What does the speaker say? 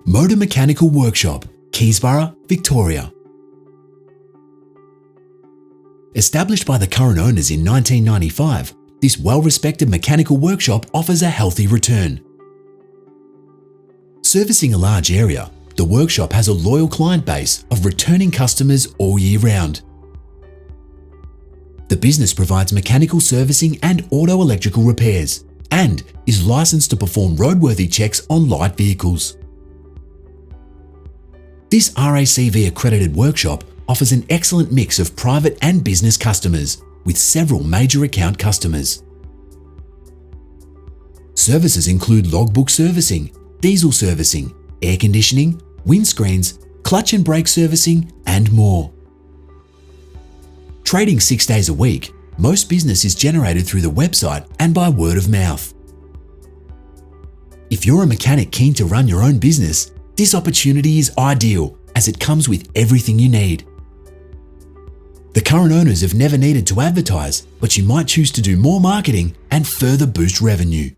Motor Mechanical Workshop, Keysborough, Victoria. Established by the current owners in 1995, this well-respected mechanical workshop offers a healthy return. Servicing a large area, the workshop has a loyal client base of returning customers all year round. The business provides mechanical servicing and auto-electrical repairs and is licensed to perform roadworthy checks on light vehicles. This RACV accredited workshop offers an excellent mix of private and business customers with several major account customers. Services include logbook servicing, diesel servicing, air conditioning, windscreens, clutch and brake servicing, and more. Trading 6 days a week, most business is generated through the website and by word of mouth. If you're a mechanic keen to run your own business, this opportunity is ideal as it comes with everything you need. The current owners have never needed to advertise, but you might choose to do more marketing and further boost revenue.